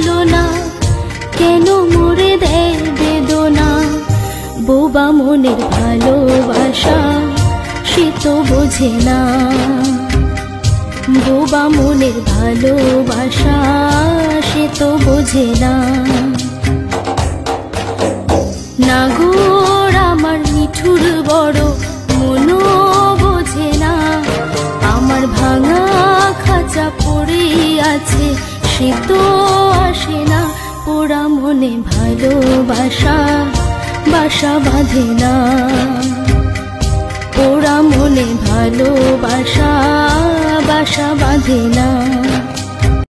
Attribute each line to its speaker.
Speaker 1: ছলনা কেন মোরে দেয় বেদনা। বোবা মনের ভালোবাসা সে তো বোঝে না, বোবা মনের ভালোবাসা সে তো বোঝে না। নাগর আমার নিঠুর বড় মনও বোঝে না, আমার ভাঙা খাঁচা পড়ে আছে সে তো আসে না। পোড়া মনে ভালোবাসা বাসা বাঁধে না, পোড়া মনে ভালোবাসা বাসা বাঁধে না।